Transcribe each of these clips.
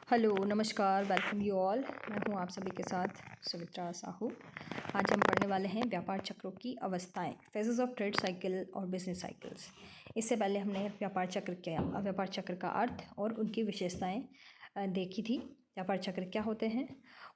Hello, नमस्कार, welcome you all. मैं हूं आप सभी के साथ सुमित्रा साहू। आज हम पढ़ने वाले हैं व्यापार चक्रों की अवस्थाएं, फेजेस ऑफ ट्रेड साइकिल और बिजनेस साइकिल्स। इससे पहले हमने व्यापार चक्र का अर्थ और उनकी विशेषताएं देखी थी। व्यापार चक्र क्या होते हैं?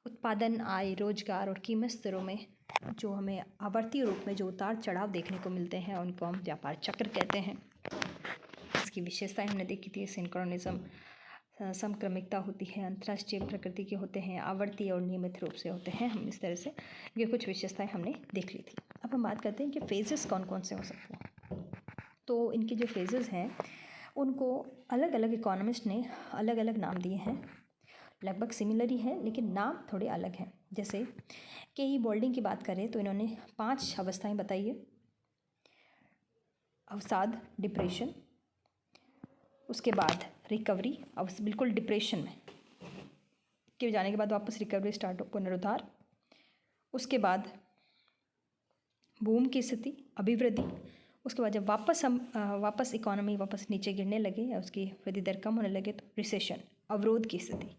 उत्पादन, आय, रोजगार और कीमत स्तरों में जो हमें आवर्ती रूप में जो उतार चढ़ाव देखने को मिलते हैं उनको हम व्यापार चक्र कहते हैं। इसकी विशेषताएं हमने देखी थी। सिंक्रोनिज्म, समक्रमिकता होती है, अंतर्राष्ट्रीय प्रकृति के होते हैं, आवर्ती और नियमित रूप से होते हैं। हम इस तरह से ये कुछ विशेषताएं हमने देख ली थी। अब हम बात करते हैं कि फेजेस कौन कौन से हो सकते हैं। तो इनके जो फेजेस हैं उनको अलग अलग इकोनॉमिस्ट ने अलग अलग नाम दिए हैं। लगभग सिमिलर ही है लेकिन नाम थोड़े अलग हैं। जैसे के बोल्डिंग की बात करें तो इन्होंने 5 अवस्थाएं बताई है। अवसाद, डिप्रेशन, उसके बाद रिकवरी, अब बिल्कुल डिप्रेशन में के जाने के बाद वापस रिकवरी स्टार्ट हो, पुनरुद्धार, उसके बाद बूम की स्थिति, अभिवृद्धि, उसके बाद जब वापस इकोनॉमी वापस नीचे गिरने लगे या उसकी वृद्धि दर कम होने लगे तो रिसेशन, अवरोध की स्थिति,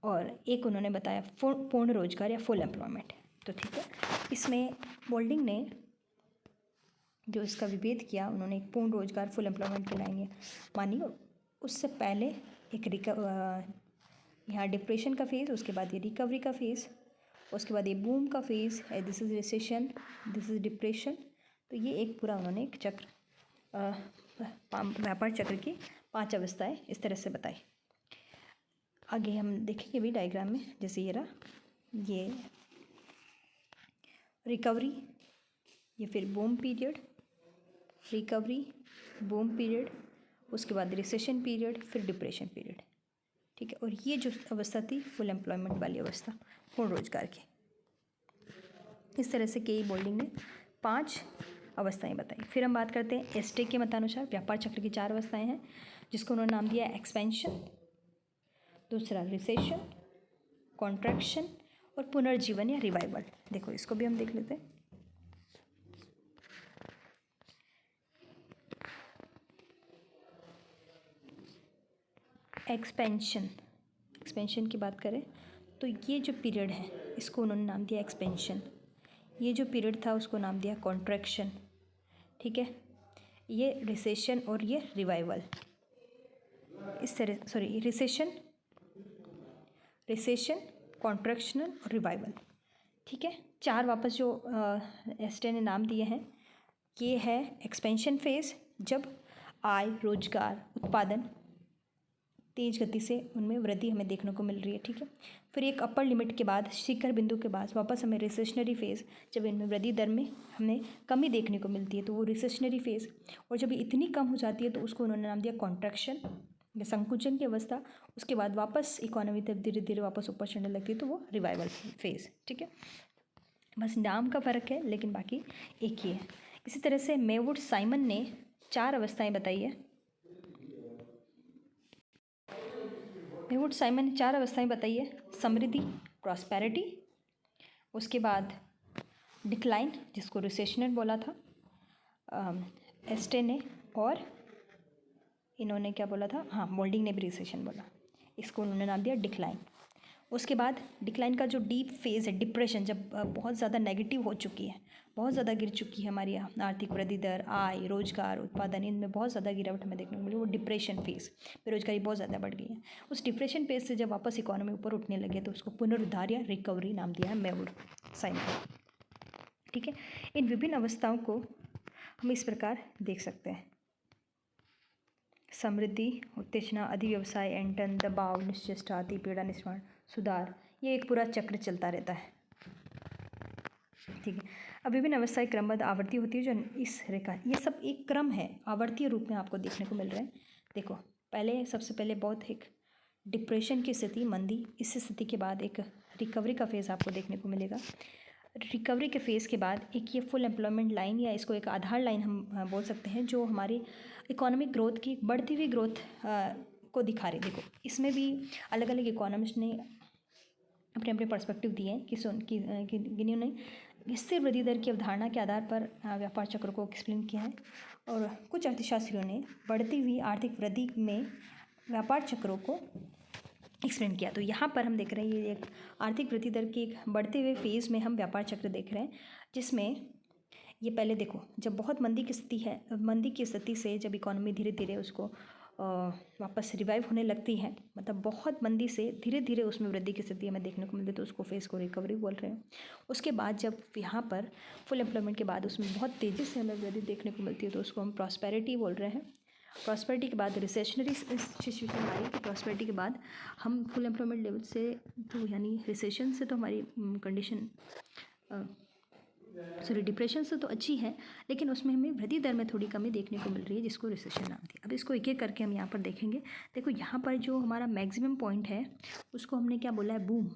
और एक उन्होंने बताया पूर्ण रोजगार या फुल एम्प्लॉयमेंट। तो ठीक है, इसमें बोल्डिंग ने जो इसका विभेद किया, उन्होंने एक पूर्ण रोजगार फुल एम्प्लॉयमेंट की लाइन मानी। उससे पहले यहाँ डिप्रेशन का फेज़, उसके बाद ये रिकवरी का फेज़, उसके बाद ये बूम का phase, this is recession, this is depression. तो ये एक पूरा उन्होंने एक चक्र, व्यापार चक्र की 5 अवस्थाएं इस तरह से बताई। आगे हम देखेंगे भी डायग्राम में। जैसे ये रहा, ये रिकवरी, ये फिर boom period, recovery, boom period, उसके बाद रिसेशन पीरियड, फिर डिप्रेशन पीरियड। ठीक है, और ये जो अवस्था थी फुल एम्प्लॉयमेंट वाली अवस्था, पूर्ण रोजगार की। इस तरह से के बोल्डिंग ने 5 अवस्थाएं बताई। फिर हम बात करते हैं एस्टे के मतानुसार व्यापार चक्र की 4 अवस्थाएं हैं, जिसको उन्होंने नाम दिया एक्सपेंशन, दूसरा रिसेशन, कॉन्ट्रैक्शन और पुनर्जीवन या रिवाइवल। देखो इसको भी हम देख लेते हैं। एक्सपेंशन की बात करें तो ये जो पीरियड है इसको उन्होंने नाम दिया एक्सपेंशन। ये जो पीरियड था उसको नाम दिया कॉन्ट्रैक्शन। ठीक है, ये रिसेशन और ये रिवाइवल। इस तरह रिसेशन, कॉन्ट्रैक्शनल और रिवाइवल। ठीक है, 4 वापस जो एस्टे ने नाम दिए हैं, ये है एक्सपेंशन फेज़, जब आय, रोजगार, उत्पादन तेज गति से उनमें वृद्धि हमें देखने को मिल रही है। ठीक है, फिर एक अपर लिमिट के बाद, शिखर बिंदु के बाद वापस हमें रिसेशनरी फेज़, जब इनमें वृद्धि दर में हमें कमी देखने को मिलती है तो वो रिसेशनरी फेज़, और जब इतनी कम हो जाती है तो उसको उन्होंने नाम दिया कॉन्ट्रैक्शन या संकुचन की अवस्था। उसके बाद वापस इकोनॉमी तब धीरे धीरे वापस ऊपर चढ़ने लगती है तो वो रिवाइवल फेज़। ठीक है, बस नाम का फ़र्क है लेकिन बाकी एक ही है। इसी तरह से मेवुड साइमन ने 4 अवस्थाएं बताई है। मेवुड साइमन ने 4 अवस्थाएं बताई है। समृद्धि, प्रॉस्पेरिटी, उसके बाद डिक्लाइन, जिसको रिसेशनल बोला था एस्टे ने, और इन्होंने क्या बोला था, हाँ बोल्डिंग ने भी रिसेशन बोला, इसको उन्होंने नाम दिया डिक्लाइन। उसके बाद डिक्लाइन का जो डीप फेज़ है, डिप्रेशन, जब बहुत ज़्यादा नेगेटिव हो चुकी है, बहुत ज़्यादा गिर चुकी है हमारी आर्थिक वृद्धि दर, आय, रोजगार, उत्पादन, इनमें बहुत ज़्यादा गिरावट हमें देखने को मिली, वो डिप्रेशन फेज़, बेरोजगारी बहुत ज़्यादा बढ़ गई है। उस डिप्रेशन फेज़ से जब वापस इकोनॉमी ऊपर उठने लगे तो उसको पुनरुद्धार या रिकवरी नाम दिया है मेवुड साइमन। ठीक है, इन विभिन्न अवस्थाओं को हम इस प्रकार देख सकते हैं। समृद्धि, उत्तेजना, अधिव्यवसाय, एंटन, दबाव, निश्चेष्टा, अतिपीड़ा, निष्माण, सुधार, ये एक पूरा चक्र चलता रहता है। ठीक है, अब विभिन्न अवस्थाएं क्रमबद्ध आवर्ती होती है जो इस रेखा, ये सब एक क्रम है, आवर्तीय रूप में आपको देखने को मिल रहे हैं। देखो पहले, सबसे पहले बहुत एक डिप्रेशन की स्थिति, मंदी, इस स्थिति के बाद एक रिकवरी का फेज़ आपको देखने को मिलेगा। रिकवरी के फेज़ के बाद एक ये फुल एम्प्लॉयमेंट लाइन, या इसको एक आधार लाइन हम बोल सकते हैं, जो हमारी इकोनॉमिक ग्रोथ की बढ़ती हुई ग्रोथ को दिखा रही। देखो इसमें भी अलग अलग इकोनॉमिस्ट ने अपने अपने पर्सपेक्टिव दिए हैं कि जिन्होंने स्थिर वृद्धि दर की अवधारणा के आधार पर व्यापार चक्र को एक्सप्लेन किया है, और कुछ अर्थशास्त्रियों ने बढ़ती हुई आर्थिक वृद्धि में व्यापार चक्रों को एक्सप्लेन किया। तो यहाँ पर हम देख रहे हैं ये एक आर्थिक वृद्धि दर के एक बढ़ते हुए फेज़ में हम व्यापार चक्र देख रहे हैं, जिसमें ये पहले देखो जब बहुत मंदी की स्थिति है, मंदी की स्थिति से जब इकोनॉमी धीरे धीरे उसको वापस रिवाइव होने लगती है, मतलब बहुत मंदी से धीरे धीरे उसमें वृद्धि की स्थिति हमें देखने को मिलती है, तो उसको फेज़ को रिकवरी बोल रहे हैं। उसके बाद जब यहाँ पर फुल एम्प्लॉयमेंट के बाद उसमें बहुत तेज़ी से हमें वृद्धि देखने को मिलती है, तो उसको हम प्रॉस्पेरिटी बोल रहे हैं। प्रॉस्पेरिटी के बाद रिसेशनरी सिचुएशन आई, कि प्रॉस्पेरिटी के बाद हम फुल एम्प्लॉयमेंट लेवल से तो यानी रिसेशन से तो हमारी कंडीशन डिप्रेशन से तो अच्छी है, लेकिन उसमें हमें वृद्धि दर में थोड़ी कमी देखने को मिल रही है, जिसको रिसेशन नाम थी। अब इसको एक एक करके हम यहाँ पर देखेंगे। देखो यहाँ पर जो हमारा मैक्सिमम पॉइंट है उसको हमने क्या बोला है, बूम।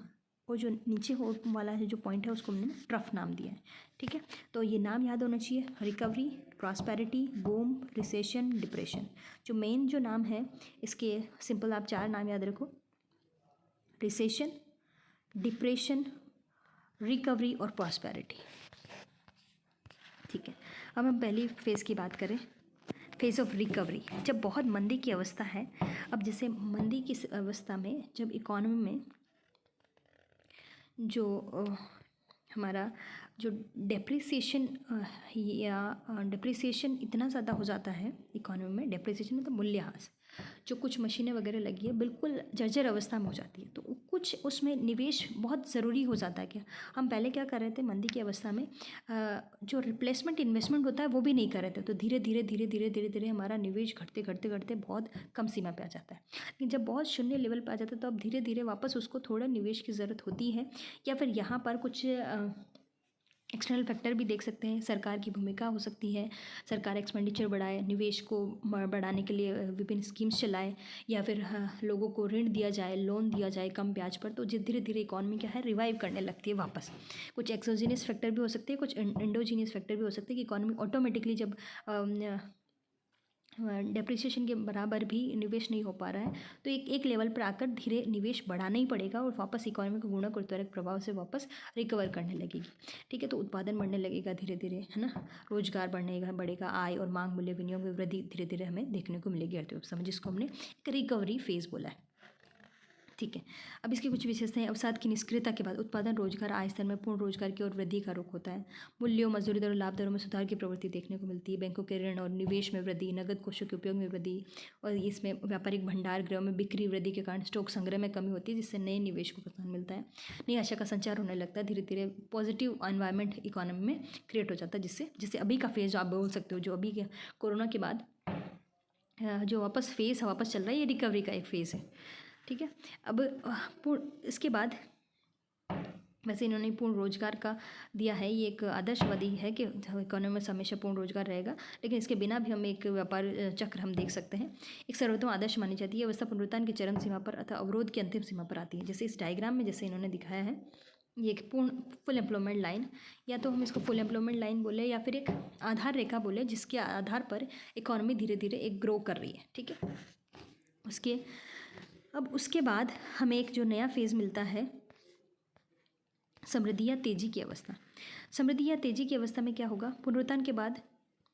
वो जो नीचे हो वाला है जो पॉइंट है उसको हमने ट्रफ नाम दिया है, ठीक है। तो ये नाम याद होना चाहिए, recovery, prosperity, boom, recession, depression. जो मेन जो नाम है इसके सिंपल आप 4 नाम याद रखो, रिसेशन, डिप्रेशन, रिकवरी और प्रॉस्पेरिटी, ठीक है। अब हम पहली फेज़ की बात करें, फेज़ ऑफ रिकवरी। जब बहुत मंदी की अवस्था है, अब जैसे मंदी की अवस्था में जब इकोनॉमी में जो हमारा जो डेप्रिसिएशन या डेप्रिसिएशन इतना ज़्यादा हो जाता है इकोनॉमी में, डेप्रिसिएशन मतलब मूल्यह्रास, जो कुछ मशीनें वगैरह लगी है बिल्कुल जर्जर अवस्था में हो जाती है, तो कुछ उसमें निवेश बहुत ज़रूरी हो जाता है। क्या हम पहले क्या कर रहे थे मंदी की अवस्था में, जो रिप्लेसमेंट इन्वेस्टमेंट होता है वो भी नहीं कर रहे थे, तो धीरे धीरे धीरे धीरे धीरे धीरे हमारा निवेश घटते घटते घटते बहुत कम सीमा पे आ जाता है। लेकिन जब बहुत शून्य लेवल पे आ जाता है तो अब धीरे धीरे वापस उसको थोड़ा निवेश की ज़रूरत होती है, या फिर यहाँ पर कुछ एक्सटर्नल फैक्टर भी देख सकते हैं, सरकार की भूमिका हो सकती है, सरकार एक्सपेंडिचर बढ़ाए, निवेश को बढ़ाने के लिए विभिन्न स्कीम्स चलाए, या फिर लोगों को ऋण दिया जाए, लोन दिया जाए कम ब्याज पर, तो धीरे धीरे इकॉनमी क्या है रिवाइव करने लगती है वापस। कुछ एक्सोजीनियस फैक्टर भी हो सकते हैं, कुछ एंडोजीनियस फैक्टर भी हो सकते हैं कि इकॉनमी ऑटोमेटिकली जब डेप्रिसिएशन के बराबर भी निवेश नहीं हो पा रहा है, तो एक लेवल पर आकर धीरे निवेश बढ़ाना ही पड़ेगा और वापस इकोनॉमी को गुणक और त्वरक प्रभाव से वापस रिकवर करने लगेगी, ठीक है। तो उत्पादन बढ़ने लगेगा धीरे धीरे, है ना, रोजगार बढ़ेगा, आय और मांग मूल्य विनियोग में वृद्धि धीरे धीरे हमें देखने को मिलेगी अर्थव्यवस्था में, जिसको हमने एक रिकवरी फेज बोला है, ठीक है। अब इसकी कुछ विशेषताएं, अवसाद की निष्क्रियता के बाद उत्पादन, रोजगार, आय स्तर में पूर्ण रोजगार की ओर वृद्धि का रुख होता है। मूल्यों, मजदूरी दर और लाभ दरों में सुधार की प्रवृत्ति देखने को मिलती है। बैंकों के ऋण और निवेश में वृद्धि, नगद कोषों के उपयोग में वृद्धि, और इसमें व्यापारिक भंडार गृह में बिक्री वृद्धि के कारण स्टॉक संग्रह में कमी होती है, जिससे नए निवेश को प्रोत्साहन मिलता है। नई आशा का संचार होने लगता है, धीरे धीरे पॉजिटिव एनवायरनमेंट इकोनॉमी में क्रिएट हो जाता है, जिससे जैसे अभी का फेज आप बोल सकते हो, जो अभी के कोरोना के बाद जो वापस फेज़ वापस चल रहा है, ये रिकवरी का एक फ़ेज़ है, ठीक है। अब इसके बाद वैसे इन्होंने पूर्ण रोजगार का दिया है, ये एक आदर्शवादी है कि इकोनॉमी में हमेशा पूर्ण रोजगार रहेगा, लेकिन इसके बिना भी हम एक व्यापार चक्र हम देख सकते हैं। एक सर्वोत्तम आदर्श मानी जाती है, अवस्था पुनरुत्थान की चरम सीमा पर अथवा अवरोध की अंतिम सीमा पर आती है। जैसे इस डायग्राम में जैसे इन्होंने दिखाया है, ये एक पूर्ण फुल एम्प्लॉयमेंट लाइन, या तो हम इसको फुल एम्प्लॉयमेंट लाइन बोले या फिर एक आधार रेखा बोले, जिसके आधार पर इकोनॉमी धीरे धीरे एक ग्रो कर रही है, ठीक है। उसके बाद हमें एक जो नया फेज़ मिलता है, समृद्धि या तेजी की अवस्था। समृद्धि या तेजी की अवस्था में क्या होगा, पुनरुत्थान के बाद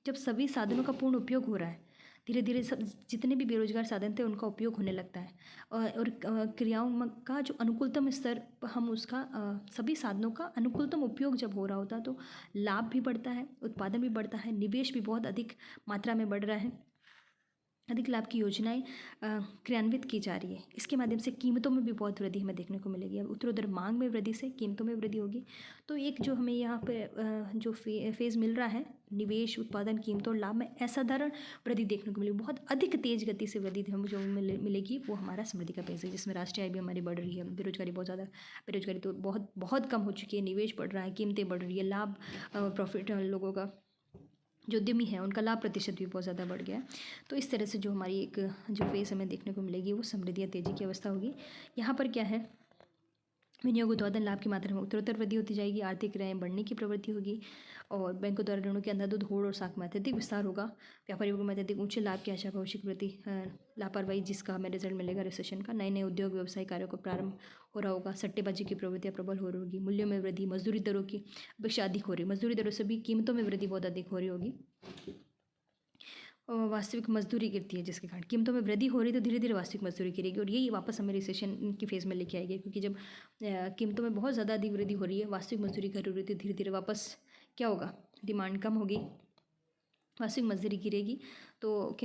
जब सभी साधनों का पूर्ण उपयोग हो रहा है, धीरे धीरे सब जितने भी बेरोजगार साधन थे उनका उपयोग होने लगता है, और क्रियाओं का जो अनुकूलतम स्तर हम उसका सभी साधनों का अनुकूलतम उपयोग जब हो रहा होता है, तो लाभ भी बढ़ता है, उत्पादन भी बढ़ता है, निवेश भी बहुत अधिक मात्रा में बढ़ रहा है, अधिक लाभ की योजनाएं क्रियान्वित की जा रही है। इसके माध्यम से कीमतों में भी बहुत वृद्धि हमें देखने को मिलेगी। अब उत्तरोत्तर मांग में वृद्धि से कीमतों में वृद्धि होगी। तो एक जो हमें यहाँ पे जो फेज़ मिल रहा है, निवेश, उत्पादन, कीमतों और लाभ में असाधारण वृद्धि देखने को मिलेगी, बहुत अधिक तेज गति से वृद्धि हम जो मिलेगी, वो हमारा समृद्धि का फेज़ है, जिसमें राष्ट्रीय आय भी हमारी बढ़ रही है, बेरोजगारी बहुत ज़्यादा, बेरोजगारी तो बहुत बहुत कम हो चुकी है, निवेश बढ़ रहा है, कीमतें बढ़ रही है, लाभ प्रॉफिट लोगों का जो उद्यमी है उनका लाभ प्रतिशत भी बहुत ज़्यादा बढ़ गया है। तो इस तरह से जो हमारी एक जो फेज़ हमें देखने को मिलेगी, वो समृद्धि या तेजी की अवस्था होगी। यहाँ पर क्या है, विनियोग, उत्पादन, लाभ की मात्रा में उत्तरोत्तर वृद्धि होती जाएगी, आर्थिक क्रियाएं बढ़ने की प्रवृत्ति होगी, और बैंकों द्वारा ऋणों के अंधाधुंध होड़ और साख में अत्यधिक विस्तार होगा। व्यापारी वर्ग में अत्यधिक ऊंचे लाभ की आशा, भविष्य की वृद्धि, लापरवाही जिसका हमें रिजल्ट मिलेगा रिसेशन का। नए नए उद्योग व्यवसाय कार्यों को प्रारंभ हो रहा होगा, सट्टेबाजी की प्रवृत्तियाँ प्रबल हो रही होगी, मूल्यों में वृद्धि, मजदूरी दरों की अपेक्षा अधिक हो रही, मजदूरी दरों से भी कीमतों में वृद्धि बहुत अधिक हो रही होगी। वास्तविक मजदूरी गिरती है, जिसके कारण कीमतों में वृद्धि हो रही है तो धीरे धीरे वास्तविक मजदूरी गिरेगी और यही वापस हमें रिसेशन की फेज़ में लेके आएगी, क्योंकि जब कीमतों में बहुत ज़्यादा अधिक वृद्धि हो रही है, वास्तविक मजदूरी घट रही है, तो धीरे धीरे वापस क्या होगा, डिमांड कम होगी, वास्तविक मजदूरी गिरेगी, तो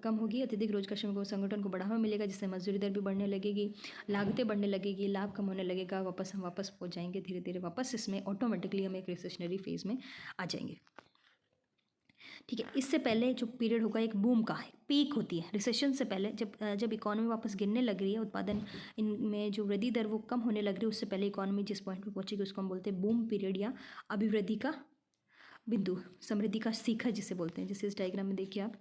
कम होगी, अत्यधिक रोजगार श्रमिकों संगठन को बढ़ावा मिलेगा, जिससे मजदूरी दर भी बढ़ने लगेगी, लागतें बढ़ने लगेगी, लाभ कम होने लगेगा, हम वापस पहुंच जाएंगे धीरे धीरे वापस, इसमें ऑटोमेटिकली हम एक रिसेशनरी फेज़ में आ जाएंगे। ठीक है, इससे पहले जो पीरियड होगा एक बूम का है, पीक होती है रिसेशन से पहले, जब इकोनॉमी वापस गिरने लग रही है, उत्पादन इनमें जो वृद्धि दर वो कम होने लग रही है, उससे पहले इकोनॉमी जिस पॉइंट पर पहुंचेगी उसको हम बोलते हैं बूम पीरियड या अभिवृद्धि का बिंदु, समृद्धि का शिखर जिसे बोलते हैं। जैसे इस डायग्राम में देखिए आप,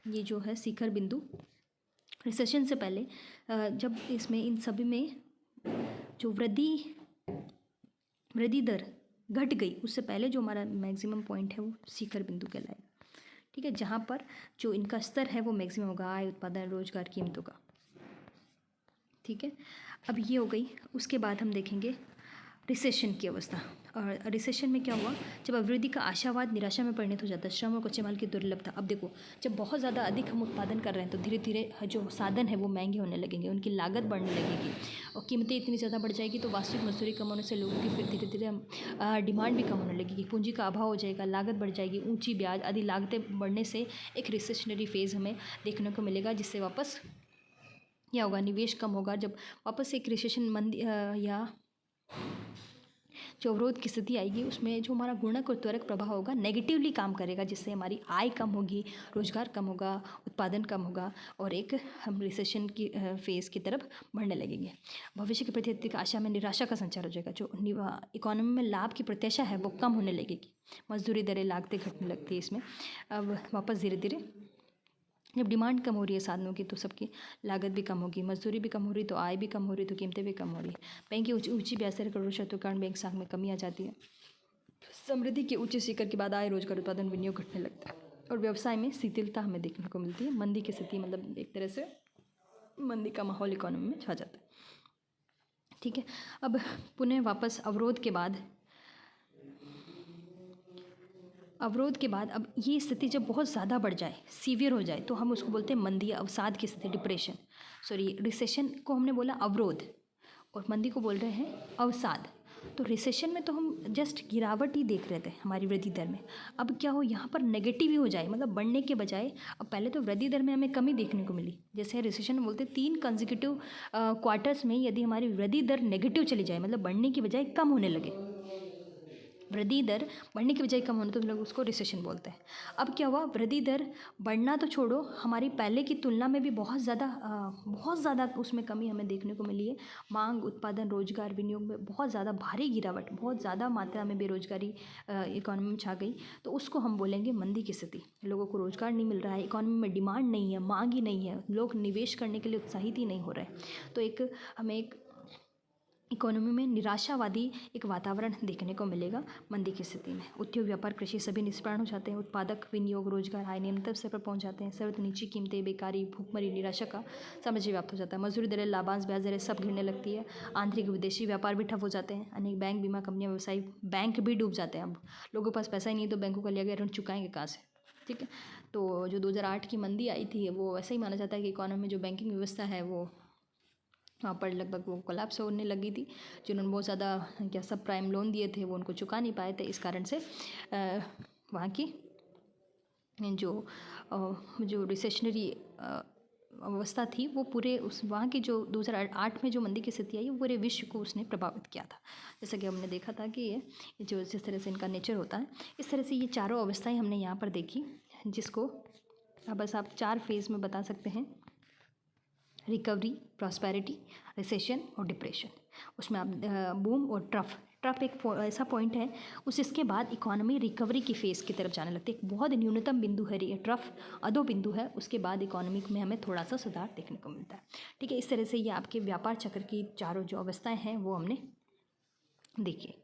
ये जो है शिखर बिंदु रिसेशन से पहले, जब इसमें इन सभी में जो वृद्धि दर घट गई, उससे पहले जो हमारा मैक्सिमम पॉइंट है वो शिखर बिंदु कहलाएगा। ठीक है, जहाँ पर जो इनका स्तर है वो मैक्सिमम होगा, आय, उत्पादन, रोजगार, कीमतों का। ठीक है, अब ये हो गई। उसके बाद हम देखेंगे रिसेशन की अवस्था। और रिसेशन में क्या हुआ, जब अभिवृद्धि का आशावाद निराशा में परिणत हो जाता है, श्रम और कच्चे माल की दुर्लभता। अब देखो, जब बहुत ज़्यादा अधिक हम उत्पादन कर रहे हैं तो धीरे धीरे जो साधन है वो महंगे होने लगेंगे, उनकी लागत बढ़ने लगेगी और कीमतें इतनी ज़्यादा बढ़ जाएगी, तो वास्तविक मजदूरी कम होने से लोगों की फिर धीरे धीरे डिमांड भी कम होने लगेगी, पूंजी का अभाव हो जाएगा, लागत बढ़ जाएगी, ऊँची ब्याज आदि लागतें बढ़ने से एक रिसेशनरी फेज़ हमें देखने को मिलेगा, जिससे वापस क्या होगा, निवेश कम होगा। जब वापस एक रिसेशन मंदी या जो अवरोध की स्थिति आएगी, उसमें जो हमारा गुणक और त्वरक प्रभाव होगा नेगेटिवली काम करेगा, जिससे हमारी आय कम होगी, रोजगार कम होगा, उत्पादन कम होगा और एक हम रिसेशन की फेज़ की तरफ बढ़ने लगेंगे। भविष्य के प्रति अत्यधिक आशा में निराशा का संचार हो जाएगा, जो इकोनॉमी में लाभ की प्रत्याशा है वो कम होने लगेगी, मजदूरी दरें, लागतें घटने लगती है इसमें। अब वापस धीरे धीरे जब डिमांड कम हो रही है साधनों की, तो सबकी लागत भी कम होगी, मजदूरी भी कम हो रही, तो आय भी कम हो रही, तो कीमतें भी कम हो रही। बैंक की ऊंची ब्याज दर, करोड़ों शर्तों के कारण बैंक साख में कमी आ जाती है। समृद्धि के उच्च शिखर के बाद आय, रोजगार, उत्पादन, विनियोग घटने लगता है और व्यवसाय में शिथिलता हमें देखने को मिलती है। मंदी की स्थिति, मतलब एक तरह से मंदी का माहौल इकोनॉमी में छा जाता है। ठीक है, अब पुनः वापस अवरोध के बाद अब ये स्थिति जब बहुत ज़्यादा बढ़ जाए, सीवियर हो जाए, तो हम उसको बोलते हैं मंदी या अवसाद की स्थिति, डिप्रेशन। रिसेशन को हमने बोला अवरोध और मंदी को बोल रहे हैं अवसाद। तो रिसेशन में तो हम जस्ट गिरावट ही देख रहे थे हमारी वृद्धि दर में, अब क्या हो, यहाँ पर नेगेटिव ही हो जाए, मतलब बढ़ने के बजाय अब पहले तो वृद्धि दर में हमें कमी देखने को मिली। जैसे रिसेशन में बोलते हैं 3 कंसेक्यूटिव क्वार्टर्स में यदि हमारी वृद्धि दर नेगेटिव चली जाए, मतलब बढ़ने की बजाय कम होने लगे, वृद्धि दर बढ़ने की बजाय कम होने, तो हम लोग उसको रिसेशन बोलते हैं। अब क्या हुआ, वृद्धि दर बढ़ना तो छोड़ो, हमारी पहले की तुलना में भी बहुत ज़्यादा उसमें कमी हमें देखने को मिली है। मांग, उत्पादन, रोजगार, विनियोग में बहुत ज़्यादा भारी गिरावट, बहुत ज़्यादा मात्रा में बेरोजगारी इकोनॉमी में छा गई, तो उसको हम बोलेंगे मंदी की स्थिति। लोगों को रोजगार नहीं मिल रहा है, इकोनॉमी में डिमांड नहीं है, मांग ही नहीं है, लोग निवेश करने के लिए उत्साहित ही नहीं हो रहे, तो हमें एक इकोनॉमी में निराशावादी एक वातावरण देखने को मिलेगा मंदी की स्थिति में। उद्योग, व्यापार, कृषि सभी निष्प्राण हो जाते हैं, उत्पादक, विनियोग, रोजगार, आय न्यूनतम स्तर पर पहुंच जाते हैं, सर्वत्र नीची कीमतें, बेकारी, भूखमरी, निराशा का साम्राज्य व्याप्त हो जाता है, मजदूरी दरें, लाभांश, ब्याज दरें सब गिरने लगती है, आंतरिक विदेशी व्यापार भी ठप हो जाते हैं, अनेक बैंक, बीमा कंपनियां, व्यवसायी बैंक भी डूब जाते हैं। अब लोगों के पास पैसा ही नहीं, तो बैंकों का लिया गया ऋण चुकाएंगे कहाँ से? ठीक है, तो जो 2008 की मंदी आई थी वो ऐसा ही माना जाता है कि इकोनॉमी में जो बैंकिंग व्यवस्था है वो वहाँ पर लगभग वो कोलैप्स होने लगी थी। जिन्होंने बहुत ज़्यादा सब प्राइम लोन दिए थे वो उनको चुका नहीं पाए थे, इस कारण से वहाँ की जो रिसेशनरी अवस्था थी वो पूरे वहाँ की जो 2008 में जो मंदी की स्थिति आई वो पूरे विश्व को उसने प्रभावित किया था। जैसा कि हमने देखा था कि ये जो जिस तरह से इनका नेचर होता है, इस तरह से ये चारों अवस्थाएं हमने यहाँ पर देखी, जिसको बस आप 4 फेज़ में बता सकते हैं: रिकवरी, प्रॉस्पेरिटी, रिसेशन और डिप्रेशन। उसमें आप बूम और ट्रफ एक ऐसा पॉइंट है, इसके बाद इकोनॉमी रिकवरी की फेज़ की तरफ जाने लगती है। एक बहुत न्यूनतम बिंदु है ये ट्रफ, अधो बिंदु है, उसके बाद इकोनॉमी में हमें थोड़ा सा सुधार देखने को मिलता है। ठीक है, इस तरह से ये आपके व्यापार चक्र की चारों जो अवस्थाएं हैं वो हमने देखी।